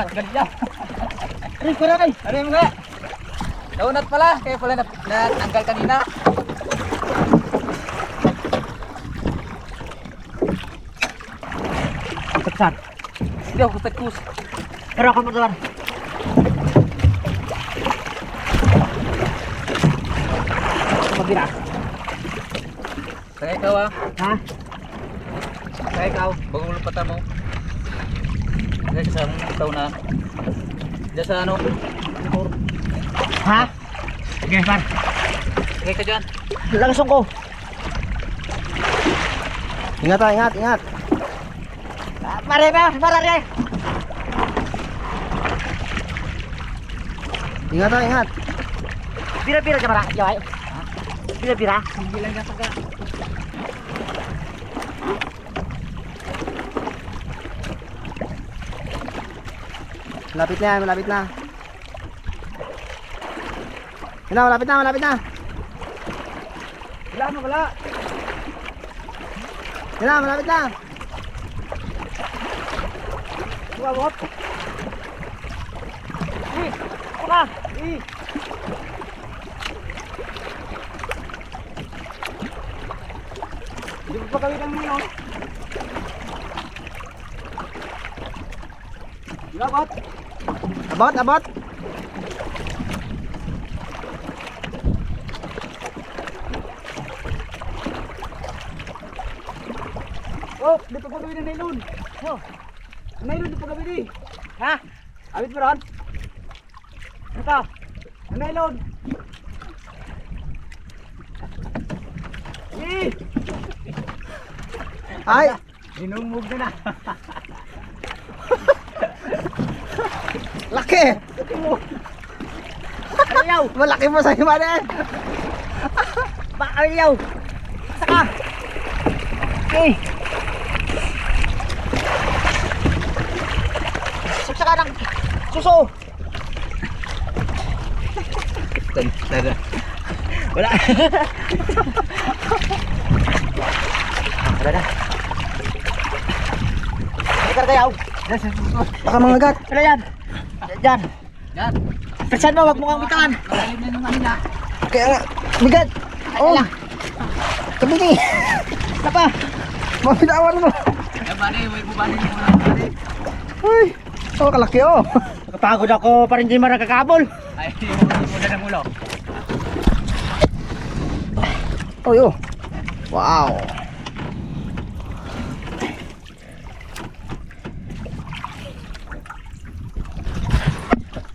Daunat ganyan. Aray, para kay. Ano yung mga? Daunat pala. Kaya pala natanggal kanina. Taksan. Hindi ako tagkus. Pero ako mo doon. Magbira. Kaya ikaw ah. Ha? Kaya ikaw. Bagong lupatan mo. Kaya kasama mo ikaw na. Diyan sa ano? Ha? Sige, par. Kaya ka dyan. Lagasong ko. Ingat ah, ingat, ingat. Pare ba? Pare. Ingat ah, ingat. Pira-pira ka para. Jaway. Pira-pira. Sige lang ka pagka. Malapit na yan, malapit na. Yun na, malapit na, malapit na. Wala mo, wala. Yun na, malapit na. Buwabot. Oka. Hindi mo pa kami ng mga. Labot. Abot, abot. Oh, dito pa gawin ng nylon. Oh. Nylon dito pa gawin eh. Ha? Awit mo ron. Ito. Ang nylon. Eh. Ay, Inumog na na. laki. Ayaw. Malaki mo sa imanin. Ayaw. Saka. Okay. Saka ng suso. Tada. Wala. Wala na. Ikar kayaw. Baka mangagat. Ano yan? Yan. Yan. Persan mo, wag mo kang bitawan. Malalim na yung ano na. Kaya nga, bigat. Oh, kabini. Napa. Mabitawan mo. Yan bali, may bubali mo na bali. Ay, oh, kalaki oh. Nakapagod ako pa rin di marakakabol. Ay, muna ng ulo. Oh, yo. Wow.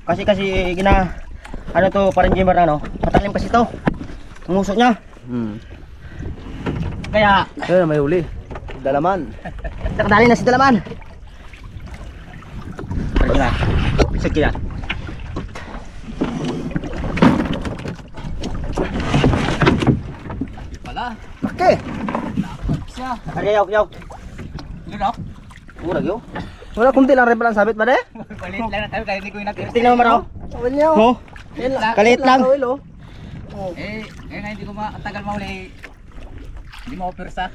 Kasi ano to parang Jimmer ano, matalim kasi to. Ang usok niya. Kaya Ayun, may huli. Dalaman. nakadali na si Dalaman. Parang na. Pisag kaya. Pala. Laki. Siya. Ayaw, yaw. Yun ako. Urag yo. Wala kunti lang rin palang sabit ba de? Palit lang na tayo kahit hindi ko yung natin. Tingnan mo maraw. Sabi niyo. Ho. Kalit lang. Eh nga hindi ko matagal mahuli. Hindi mo persa.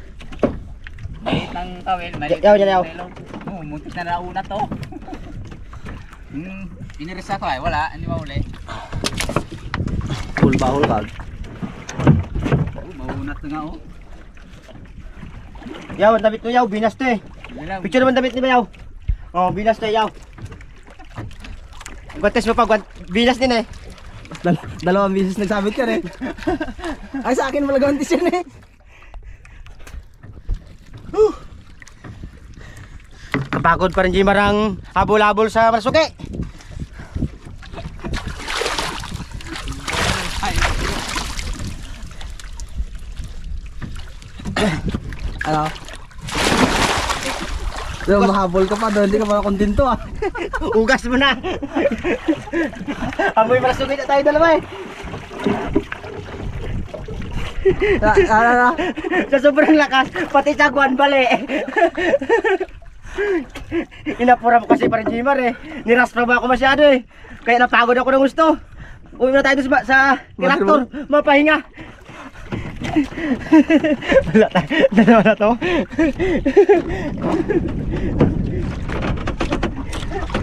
Maliit ng tawel, maliit. Yaw, yaw. Oh, muntik na nauna to. Inirisa ko ay wala, hindi mahuli. Hul ba, hul kag. Oh, maunat na nga oh. Yaw, ang damit mo yaw, binas to eh. Bilang. Picture naman damit ni Yaw. Oh, binas to yaw. Guantes mo pa, binas din eh. Dalawang bisis nagsabit ka rin. Ay, sa akin malagang yun eh. Kapagod pa rin Jimmer ang habol-habol sa Marasuki. Ano? Pero mahabol ka pa doon, hindi ka pa kontento ah. Ugas mo na. Amoy Marasuki na tayo dalawa eh. Sa sobrang lakas, pati sa guwan bali. Inapura mo kasi pa rin Jimmer eh. Nirastra ba ako masyado eh. Kaya napagod ako ng gusto. Uwi na tayo sa traktor, mapahinga. Wala tayo, dalawa na to.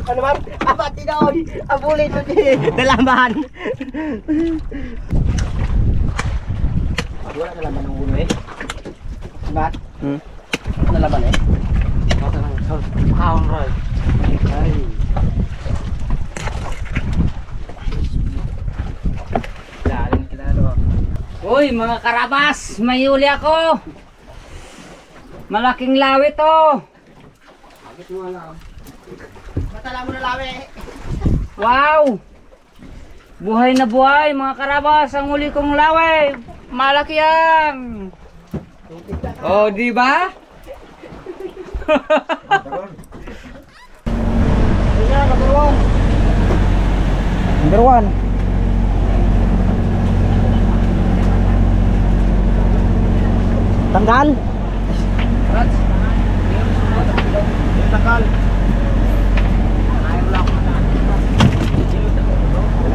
Ano ba? Abati na oy. Abulit mo di. Dalaman. Wala na laman ng ulo eh. Ba? Wala laman eh. Mata lang. Haon roy. Ay. Lalim kinalo. Uy, mga karabas, may huli ako. Malaking lawi to. Matala mo na lawi. Wow! Buhay na buhay, mga karabas, ang huli kong lawi. Malaki yan. Oh, di ba? Ayan, number 1. Number 1. Tanggal. Tanggal.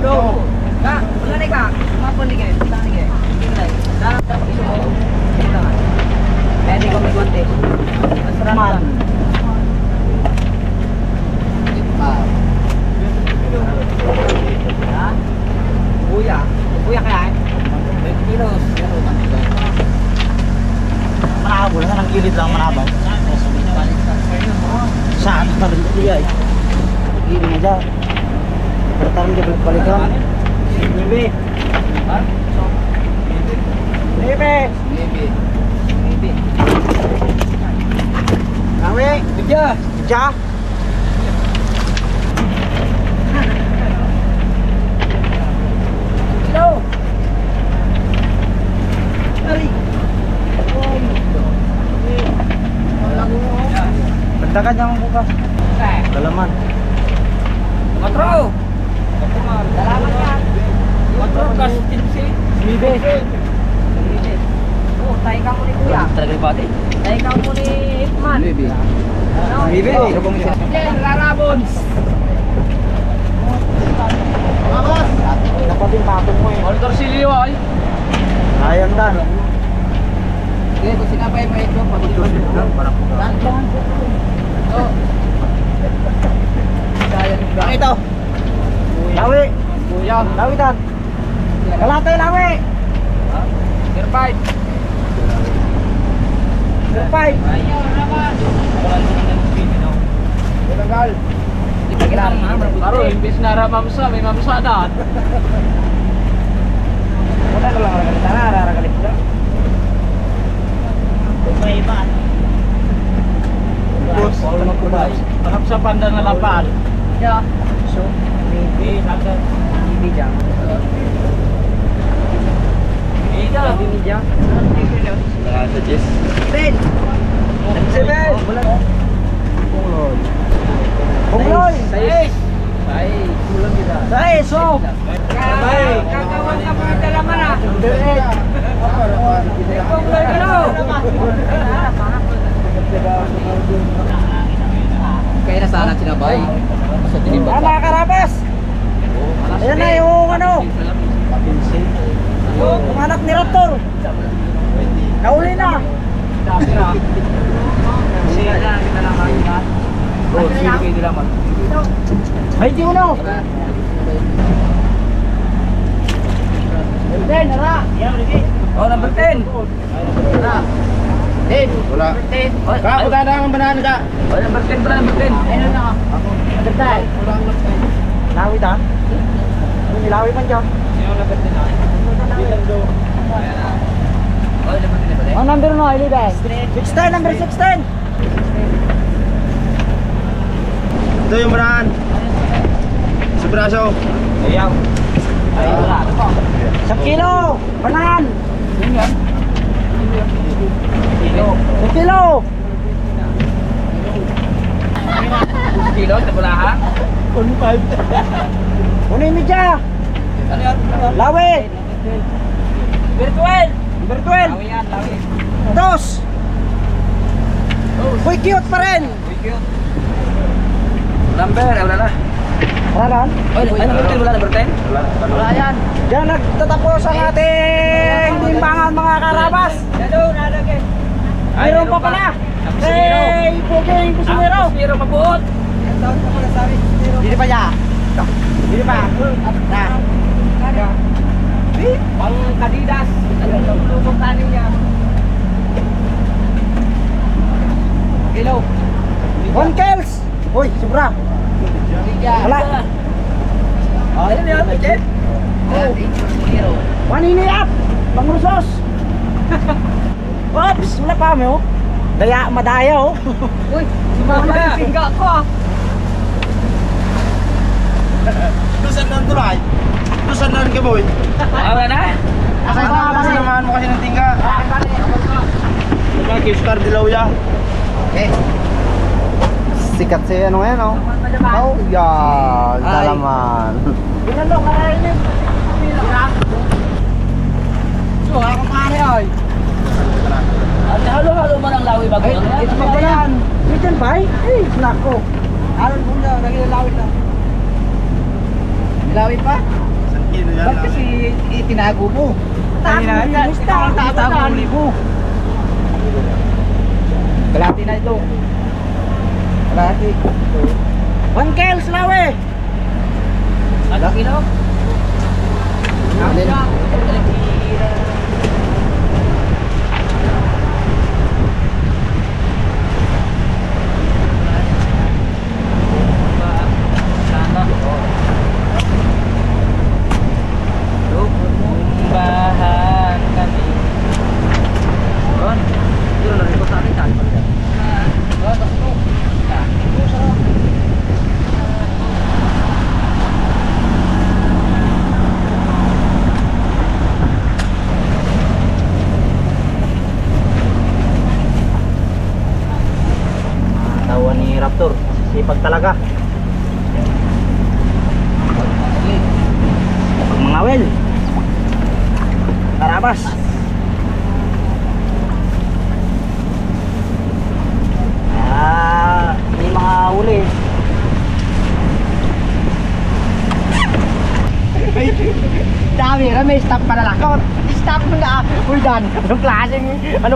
Go! Ka, wala na ka. Mapon ni kayo. Saan ni kayo? Darap sa iso mo. Pwede ko may konti. Man. Ha? Buya. Buya kaya eh? 20 kilos. Manabo na ng kilid lang manabang. Saan pa rin dia eh. Gini aja. Bertarung dia balik-balikan. Bebe. Ha? Bebe. Maybe. Maybe. Kawe. Kerja. Kerja. Kilo. Ari. Bentakan yang buka. Dalaman. Matro. Dalaman yan. Matro kas tinsi. Bebe. Oh, tayo ka mo ni Kuya. Talaga yung pati. Tayo ka mo ni Hitman. Maybe. Ano? Bebe. Jen, Rarabons. Vamos. Dapat yung patong mo eh. Monitor si Leo ay. Ayun dan. Okay, kung sinabay mo ito, pag-ibig. Oh. Yang itu. Lawi. Kuya. Lawi dan. Kalatay lawi. Gerbite. Gupay. Ayo, Rabas. Tanggal. Ipagilan ha, Baro, imbis na ramamsa, may mamsadaan. Wala na lang ang sana araragalit ko. May iba. Bus, harap sa panda na lapad. Ya. So, maybe naga hindi jam. Ida. Hindi jam. Sa Jess. Ben. Seven. Pungloy. Pungloy. Sais. Ay, kulang kita. Say, so. Kakawan ka mga dalaman ha. Number 8. Pungloy ka no. Kaya na sana sinabay. Sa tinibag. Mga karabas. Ayan na yung ano. Yung anak ni Raptor. Nauli na. Sila na kita naman ha. Oh, sino kayo dilaman? Ay, di uno. Ben, nara. Yan, Ricky. Oh, number 10. Nara. Ben. Wala. Ben. Ka, Udah ada ang banana ka. Oh, number 10 pala, number 10. Ayun na ako. Adagday. Lawi ta? Ano lawi man dyan? Sino number 10 na? Oh, number 10 pala. Ang number mo, ili ba? 16, number 16. Ito yung banahan. Sa braso. Ayaw. Ay, wala. 1 kilo. Banahan. Yun yan. 1 kilo. Kilo, tabula ha? 1.5. Una yung media. Ano yan? Lawi. Virtual. Number 12. Lawi yan, lawi. Dos. Uy, cute pa rin. Thank you. Number, wala na. Raran. Ay, number 10, wala number 10? Wala yan. Diyan nagtatapos ang ating timbangan mga karabas. Dado, nalagay. Mayroon pa pala. Hey, Puging Pusimero. Pero mabuot. Ang tawag ka pala sa amin. Hindi pa ya. Hindi pa. Na. Pang kadidas. Ang lubog kanin niya. Hello. One kills. Uy, sobra. Wala. Oh, ayun yan, Jet. One hiniyap. Pangrusos. Ops, wala pa mo. Daya madaya oh. Uy, sumama yung pingga ko ah. Dusan nan tulay. Dusan nan ka boy. Wala na? Asay samahan mo kasi ng tingga. Diba, Kistar Dilaw ya. Okay. Sikat si ano ngayon, oh. Oh, yan. Dalaman. Binalong ka rin yun. So, ako pare ay. Halo-halo man ang lawi bago. Ito pa ba yan? Ito ba? Eh, nako. Aron mo na, naglalawit na. Nilawi pa? Ba't kasi itinago mo? Itago uli mo. Kalati na ito. Kalati. One kills lawe. Ano kilo? Alin? Bahan kami. Yun. Yun na rin ko sa akin. Tawa ni Raptor. Sipag talaga. Pag mangawel. Karabas. May mga huli. Dami na, may stop pa na lang. Stop mo na. Uy, Dan, anong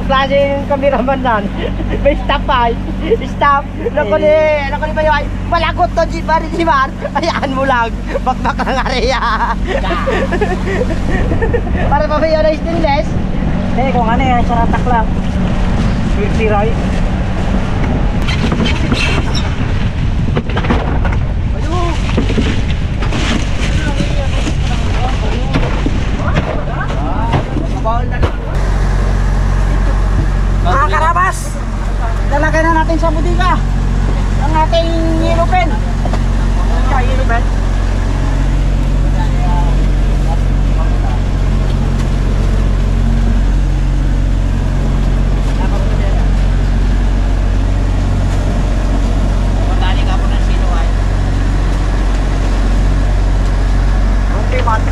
klaseng kameraman dan? May stop pa. Stop. Naku ni ba yun? Malagot to, Jimar. Hayaan mo lang. Bakbak ng area. Para pa ba yun na stainless? Eh, kung ano yan, saratak lang. Sweet Roy. Mga karabas, lalagay na natin sa butika ang ating yellow pen. Yellow pen. Okay, man.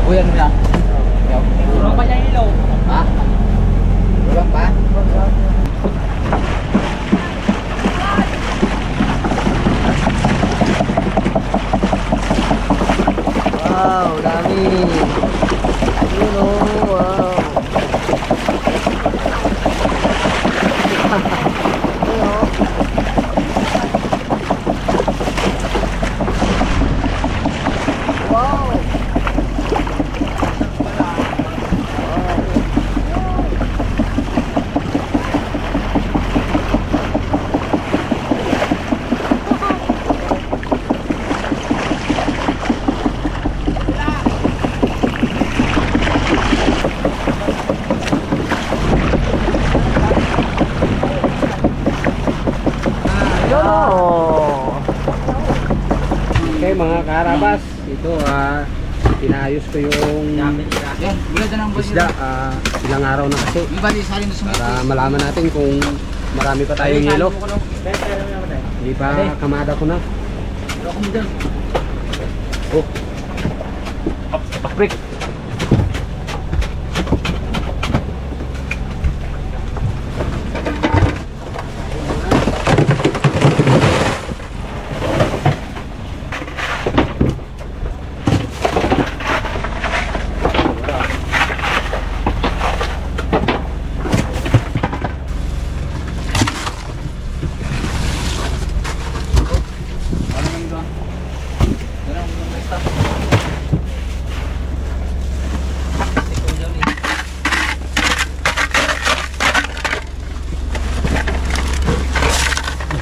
Uyan mo na. Urang pa niya yung ilaw. Ha? Ulang pa? Wow, dami. Ayun, oh, wow. Ayun, oh. Wow. Okay mga karabas, ito pinayos ko yung Yan, bulad na ng boss. isda, ilang araw na kasi Yung bali sa rin na sumati. para malaman natin kung marami pa tayong yelo. Hindi pa kamada ko na. Oh. Break.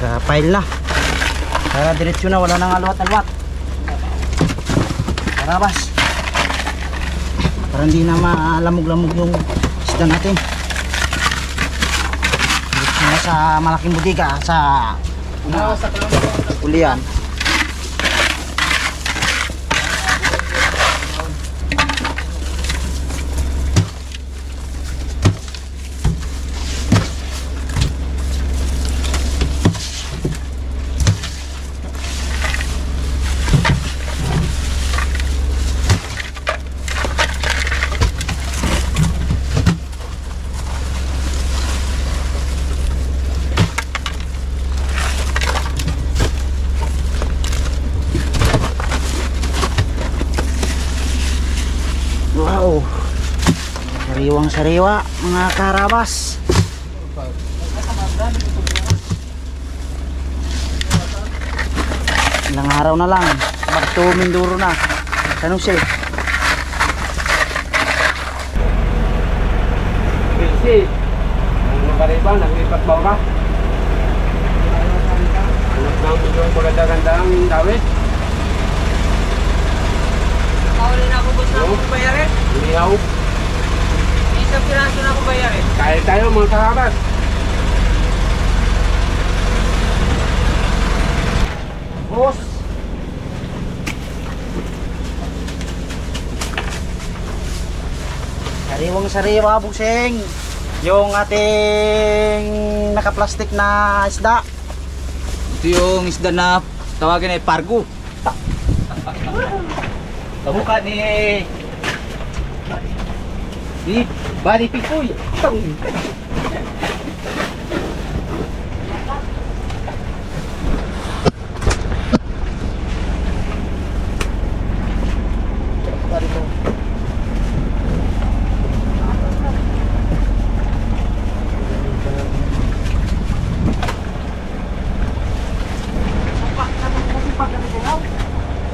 Naka-pile na. Para diretsyo na, wala nang alwat-alwat. Karabas. Para hindi na malamog-lamog yung isda natin. Diretsyo na sa malaking budiga, sa ulian. Wow, sariwang sariwa mga karabas. Ilang araw na lang back to Mindoro na, San Jose. Busy. Ang nakariban, naglipat ba ka? Anak namin yung maganda-gandang dawit. Kauli na ako boss na akong bayarin. Inihaw. Isang piraso na akong bayarin. Kaya tayo mga karabas. Boss, sariwang sariwa busing yung ating nakaplastik na isda. Ito yung isda na tawagin ay pargo. Kamukha ni Bali Pikoy.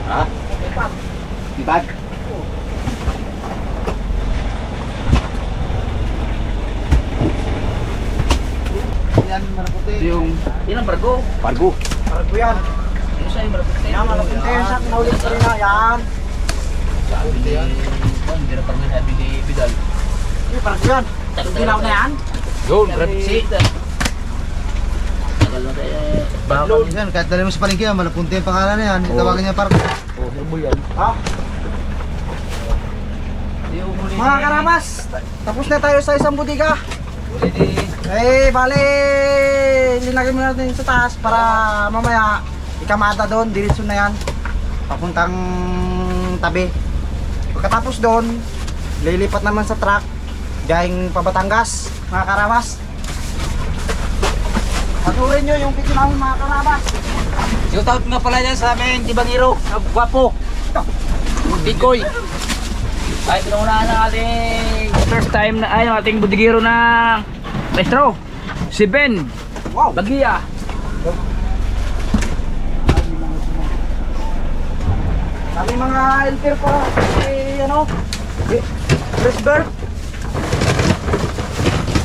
Ha? Tibag? Yan, maraputi. Ito yung Yan ang bargo. pargo. Pargo yan. Ano sa'yo maraputi? Yan, maraputi. Yan, sa naulit ko rin na. Yan. Sabi ni hindi na pang sabi ni Bidal. Yung pargo yan. Yung dilaw na yan. Yun, rapsi. Tagal na tayo. Bakal yan. Kahit dali mo sa palengke yan, malapunti yung pangalan na yan. Tawagin niya pargo. Oh, herbo yan. Ha? Mga karabas, tapos na tayo sa isang budiga. Eh, bale, linagay mo natin sa taas para mamaya ikamata doon, diretso na yan. Papuntang tabi. Pagkatapos doon, lilipat naman sa truck, gayeng Pabatangas, mga karabas. Patuloy nyo yung pito namin mga karabas. Shoutout nga pala dyan sa aming Tibangiro. Gwapo. Pikoy. Ay, pinuunahan ng ating first time na ay ang ating budigiro na maestro. Si Ben. Wow. Bagia. Kami mga helper ko, ano, Frisbert,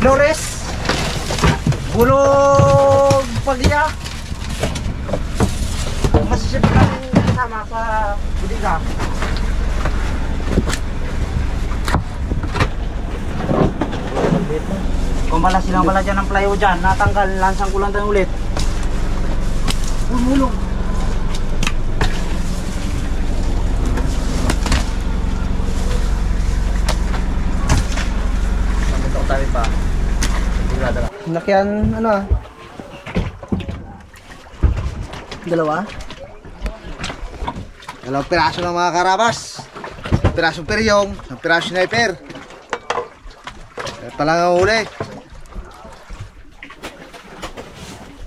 Flores, Bulog, Pagya. Masisip namin kasama sa budiga. Kung pala silang pala dyan ng playo dyan, natanggal, lansang ko lang tayo ulit. Pumulong. Tayo pa. Nakyan, ano ah? Dalawa? Dalawang piraso ng mga karabas. Isang pirasong peryong, isang pirasong sniper. Ito lang ang huli.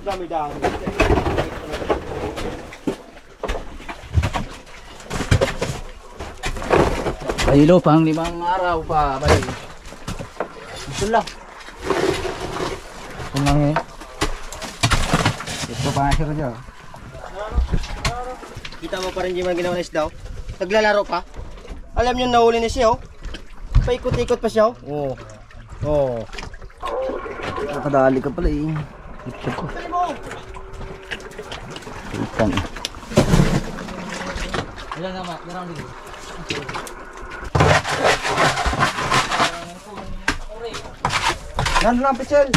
Dami-dami. Bayilo pang 5 araw pa. Bay. Ito lang. Kung lang eh. Ito pa nga siya dyan. Kita mo pa rin yung mga ginawa na isdaw. Naglalaro pa. Alam niyo nahuli na siya oh. Paikot-ikot pa siya oh. Oo. Nakadali ka pala eh. Ikan. Ilan nga, marami dito. Yan lang, Pichel.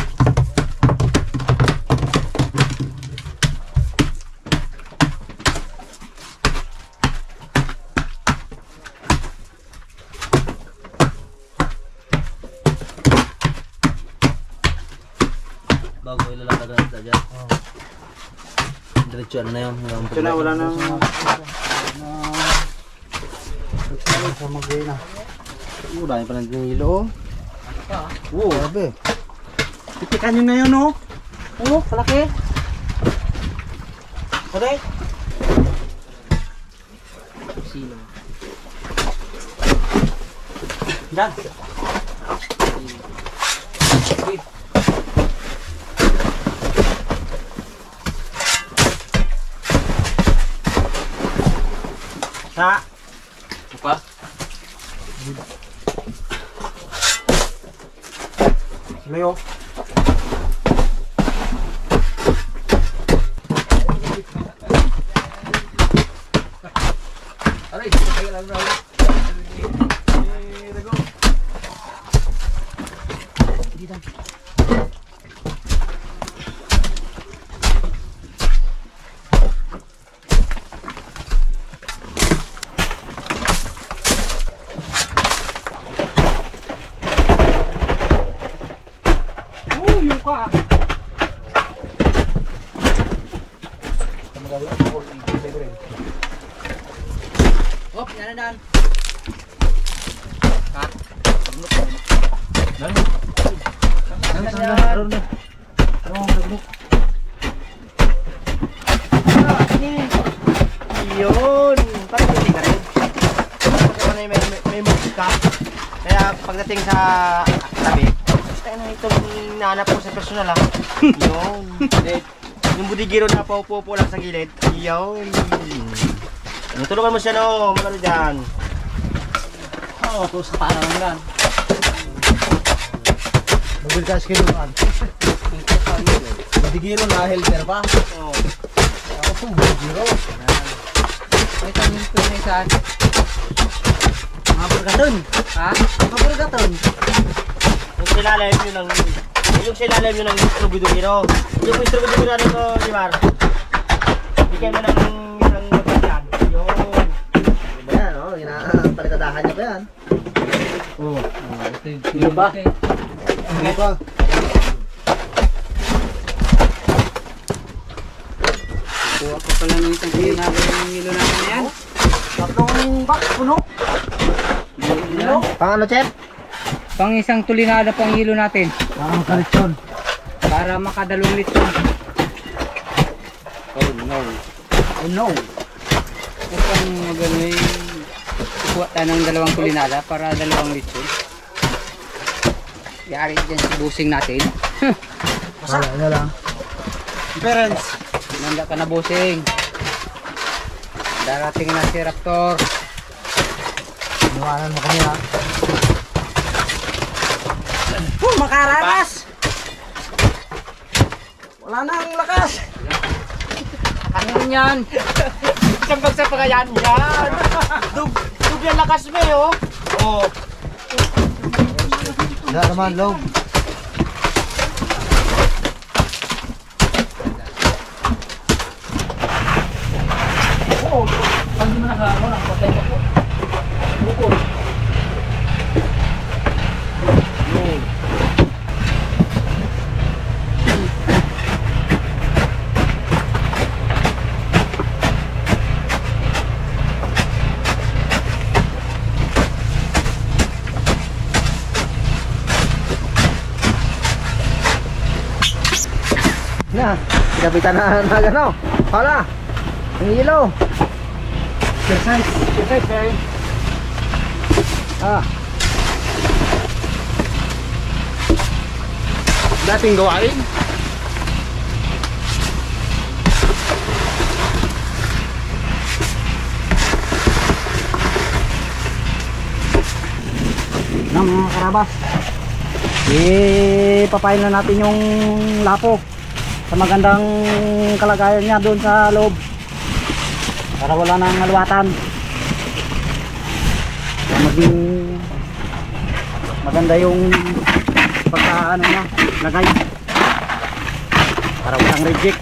Bago ilalagay natin dyan. Diretso na yun. Ito na, wala nang... Sa magay na. Dami pa ng hilo. Oo, grabe. Titikan nyo na yun, oh. Oo, palaki. Correct. Sino? Yan. Sa. Apa? Leo. Aray, kaya lang raw. Hop, yan na. Yun! Parang hindi ka rin. Kasi may moves ka. Kaya pagdating sa tabi, tayo na itong nahanap ko sa personal ha. Yun. Yung budigiro na paupo lang sa gilid. Yun. Tulungan mo siya no, magano dyan. Oo, to sa parang lang. Magbil ka sa kiluan. Madigiro na helper pa. Oh. Ako po, madigiro. May tanin ko na isan. Mga burgaton. Ha? Mga burgaton. Yung silalim yun ng... Yung silalim yun ng instrubidugiro. Yung instrubidugiro natin ko, Limar. Bigyan mo ng magandyan. Yun. Diba yan, oh? Palikadahan niya pa yan. Oo. Sino ba? Ano pa? Kuha ko pala ng isang kinabay ng hilo natin na yan. Tatlong box, puno. Pang ano, Chef? Pang isang tulinada pang hilo natin. Pang kalitsyon. Para makadalawang litron. Oh no. Oh no. Kapag magano'y kukuha tayo ng dalawang tulinada para dalawang litron. Yari dyan si busing natin. Wala na lang. Parents. Nanda ka na busing. Darating na si Raptor. Iwanan mo kami ha. Makarakas! Wala na ang lakas! Ano yan? Isang bagsa pa kaya yan. Dub yan lakas mo oh. Oh. Wala naman, log. Pag di mo nakakaroon ng patay mo po. Bukol. Na, sinabitan na gano. Hala, ang ilaw. Exercise, Perry. Ah. Dating gawain. Na mga karabas. Ipapain na natin yung lapo. sa magandang kalagayan niya doon sa loob. Para wala nang alwatan. Para maging maganda yung pagkaano niya, lagay. Para walang reject.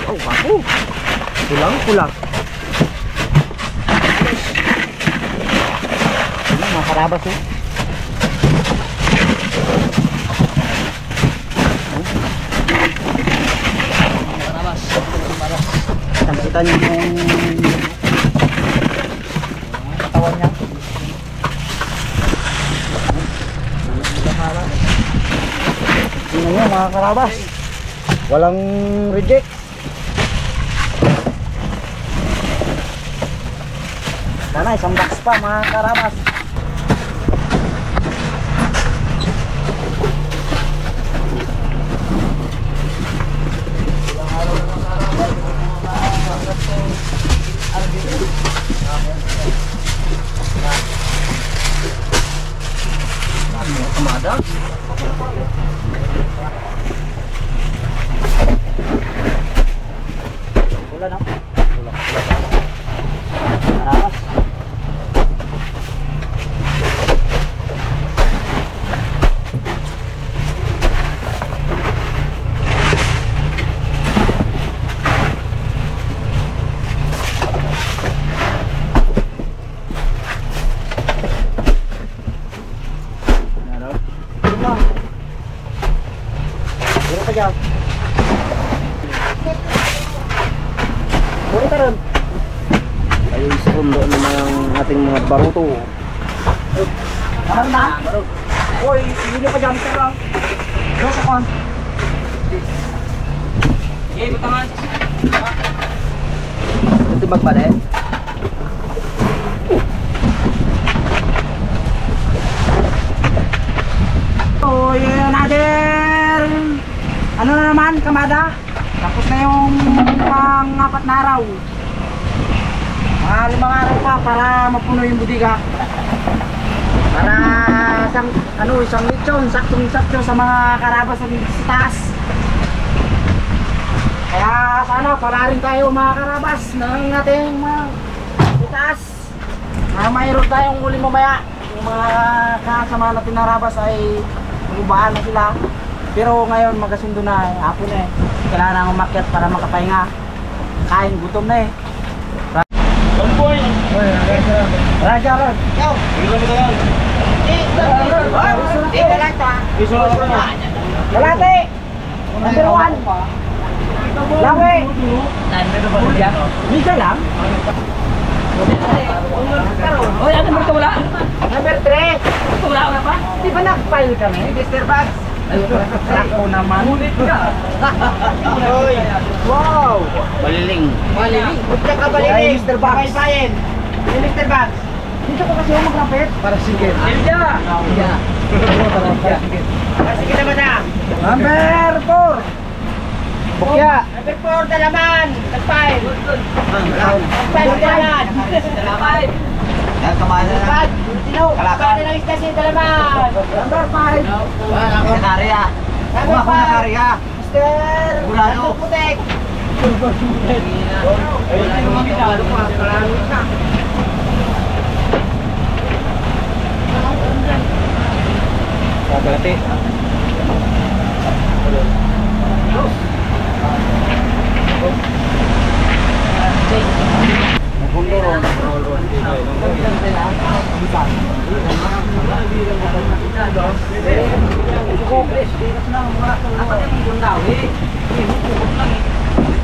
Oh, bako. Kulang. Ano, mga karabas eh. Kita niyo yung katawan niya. Tingnan niyo mga karabas. Walang reject. Sana isang box pa mga karabas. Kamada. Wala na. Wala. Karabas. Ay, sundo naman ang ating mga baruto. Ano na? Uy, hindi pa dyan ka lang. Ano sa kon? Okay, butangan. Ito magpala eh. So, yun another ano na naman, kamada. Tapos na yung pang-4 na araw. Mga 5 araw pa para mapuno yung budiga. Para isang lechon, saktong-sakto sa mga karabas sa taas. Kaya sana para rin tayo mga karabas ng ating mga taas. Mayroon tayong uli mamaya. Yung mga kasama natin na karabas ay umubaan na sila. Pero ngayon magasundo na eh, hapon na eh. Kailangan na umakyat para makapahinga. Kain, gutom na eh. Raja Rod. Yo. Kalate. Number 1. Lawe. Bisa lang. Oh, yan number 2 wala. Number 3. Wala pa. Di ba nag-file kami, Mr. Bags? Ako naman. Wow! Baliling. Ba't ka baliling? Mr. Bags. Papayin. Mr. Bags. Dito ko kasi maglapit. Para sige. Silja. Sige naman na. Number 4. Bukya. Number 4, dalaman. Nag-file. Nag-file dalaman. Salamat. Yan, kamada na. Bad. Sino? Paano lang kasi dalaman? Number 5. Nakarya. Number 5. Mr. Burado. Putek. Kalate.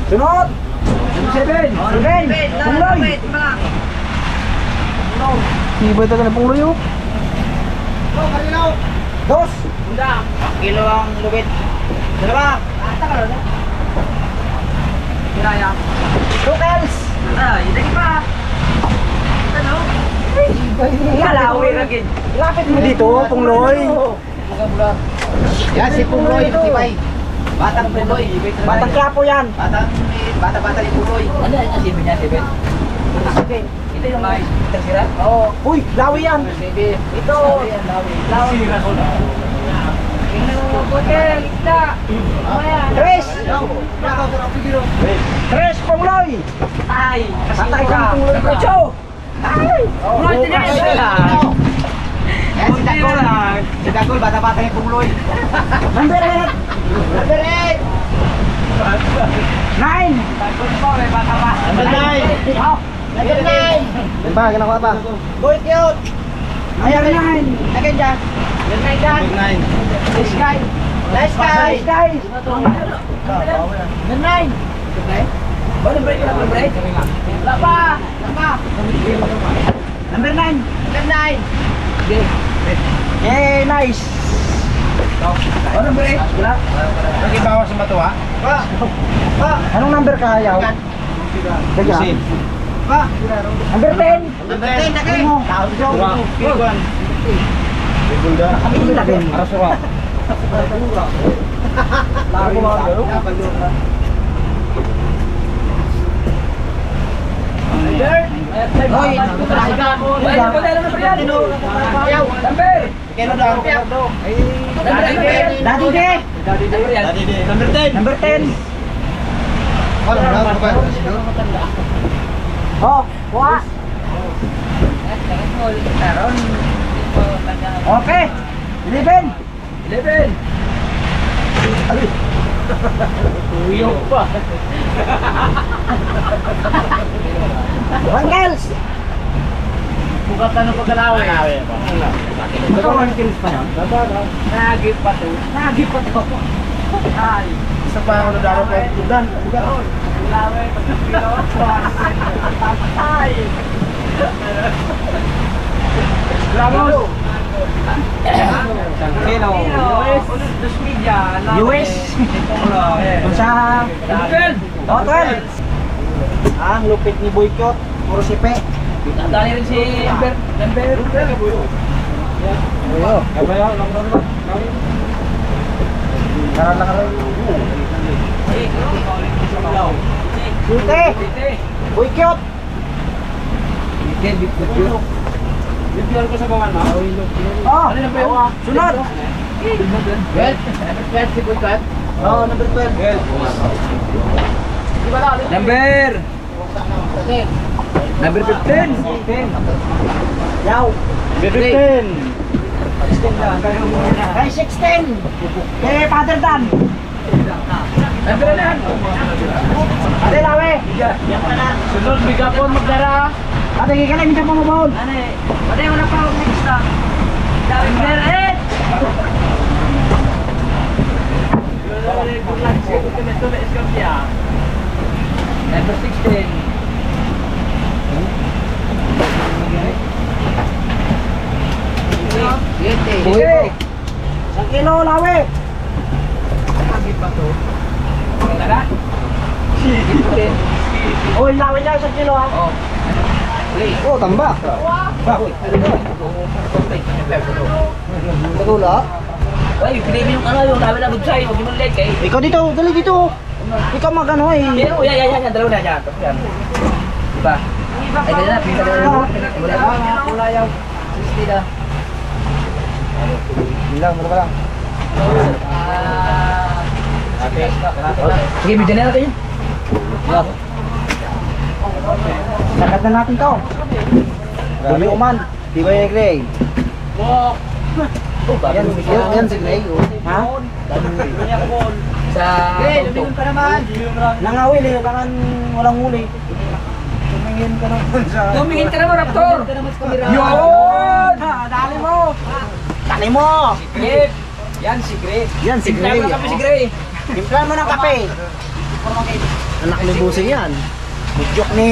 Sunod! 7! Pungloy! Iba talaga ng pungloy oh! Dos! Kilo ang lubid. Dalawa. Kiraya. Tukels. Hindi pa. Ano? Lalawi lagi. Lapit mo dito, Pungloy. Yan, si Pungloy. Sibay. Batang Pungloy. Batang Quiapo yan. Bata ni Pungloy. Ano yan? Sibay niya, sibay. Sige. Hindi Tersirat? Oo. Uy, lawi yan. Ito. Lawi. Hotel, isda. Tres. Tres, Pongloy. Ay, patay ka. Cho. Ay. Pungloy, tinis. Si Dagol, bata-bata yung pungloy. Number 8. Number 8. 9. Dagol po, may bata-bata. Number 9. Oh, Number 9. Ba, ginawa pa. Boy cute. ayan 9. Again dyan. Number 9 dyan. Nice guy. Nice guy. Guys, guys. Number 9. Wala pa. Number 9. Number 9. Eh, nice. Oh, number 8. Wala. Nagibawas sa matuwa? Pa. Anong number ka, Yaw? Kaya. Pa. Number 10. Number 10 na kayo. Kami ilagay. Hoy, talaga. Ayaw. Kaya na daw. Daddy D. Number 10. Number 10. Oh, kuha. Okay. 11. 11. Uyok pa. One girls. Bukat na ng pagkalawi. Ito one kills pa yan. Nagip pa to. Nagip pa to. Ay. Isa pa ako nadaro pa yung tudan. Lawe, pagkakilo. Ay. Ramos. Kilo. Dos media. US. Kung sa... 12. Oh, 12. Ang lupit ni Boycott. Puro sipe. Dali rin si Number. Ayo. Karan lang karon. Sute. Boycott. Bibigyan ko sa bawan mo. Oh, sunod. 12 si Boycott. Oh, number 12. Number 15. Yaw. 15. Kay 16. Kay Father Dan. Number 11. Ate Lawe. Sunod, bigapon magdara. Ate ka na minta mo mabawon. Wala yung wala pa akong next na. Number 8. Number 16. Okay. 1 kilo Lawe. Oy, Lawe na 1 kilo ha. Oh, tamba. Nagula. Ay, pinili yung ano yung dami na bugsay. Huwag yung leg eh. Ikaw dito, dali dito. Ikaw magano eh. Pero, yan. Dalawa na dyan. Tapos yan. Diba? Ay, ganyan na. Pinili na. Kulayaw. 60 na. Bilang, ano ba lang? Sige, bigyan na natin yun. Sakat na natin to. Dumi uman. Di ba yung Gray? Yan si Gray. Ha? Sa... Lumingon pa naman. Nangawil eh, kangan walang huli. Tumingin ka naman sa... Tumingin ka naman, Raptor! Yun! Dali mo! Dali mo! Grip! Yan si Grip. Yan si Gray. Timplahan mo kami si Grip. Timplan mo ng kape. Anak ni Busing yan. Budyok ni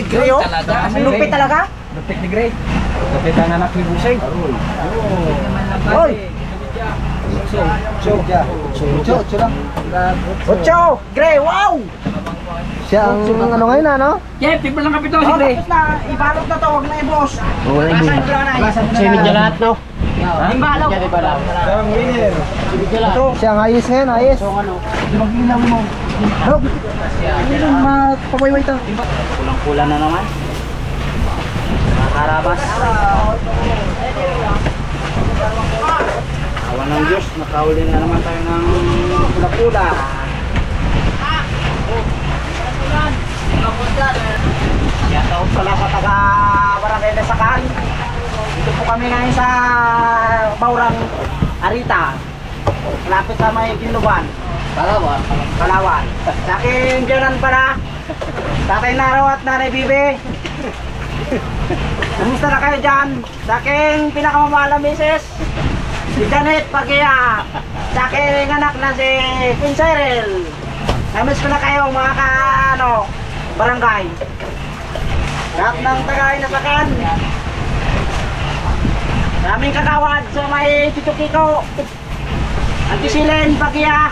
Gray oh. Talaga. Ang lupit talaga. Lupit ni Grip. Kapit ang anak ni Busing. Hoy! Ocho lang. Ocho! Gray, wow! Siya ang ano ngayon ano? Jeff, timpla lang kapito si Oh, Grip. tapos na. Ibalot na to, huwag na i-boss. Oo, Semi lahat no? Yung balaw. Ito. Siya ang ayos ngayon, ayos. Mag-inaw mo. Ano? Ano yung papayway to? Kulang-kulang na naman. karabas. Awan ng Diyos, nakahuli na naman tayo ng pula-pula. Yan daw pala sa taga Barangay Lesakan. Dito po kami ngayon sa Baurang Arita. Malapit sa may Ginuban. Palawan. Sa aking Diyonan pala. Tatay Naro at Nanay Bibi. Kumusta na kayo dyan? Sa aking pinakamamahal na misis, si Janet Pagia. Sa aking anak na si Queen Cyril. Namiss ko na kayo mga barangay. Lahat ng tagay na sakan. Daming kakawad sa may Chichukiko. Antisilen Pagia.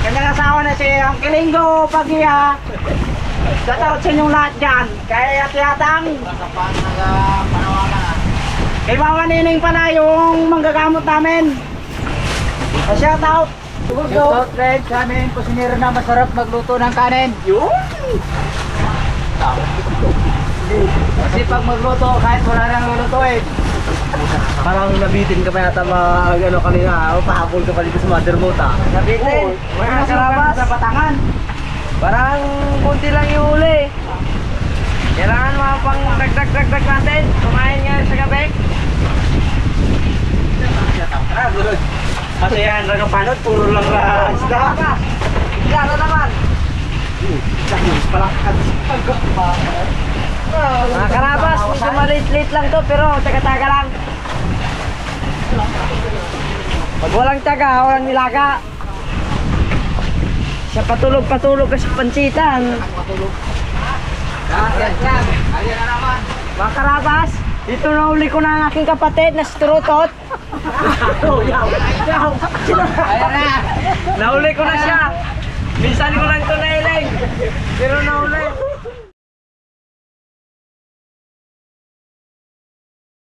Kanyang asawa na si Uncle Linggo Pagia. Shoutout sa inyong lahat dyan. Kay Ate-Atang. Kay Mama Nining pala yung manggagamot namin. Shoutout. Shoutout rin sa aming kusinero na masarap magluto ng kanin. Yun. Kasi pag magluto, kahit wala nang lulutuin. Parang nabitin ka pa yata kanina. Pahabol ka pa dito sa mother mo ta. Nabitin. Mga karabas sa Batangan. Parang kunti lang yung huli. Kailangan mga pang dagdag natin. Kumain nga sa gabi. Kasi yan, nagpapanod, puro lang isda. Isda na naman. Mga karabas, medyo maliit-liit lang to pero taga-taga lang. Pag walang taga, walang nilaga. Siya patulog-patulog kasi pansitan. Ayan na naman. Mga karabas, dito na uli ko na ang aking kapatid na si Turutot. Ayan na. Nahuli ko na siya. Minsan ko lang ito nailing. Pero nahuli.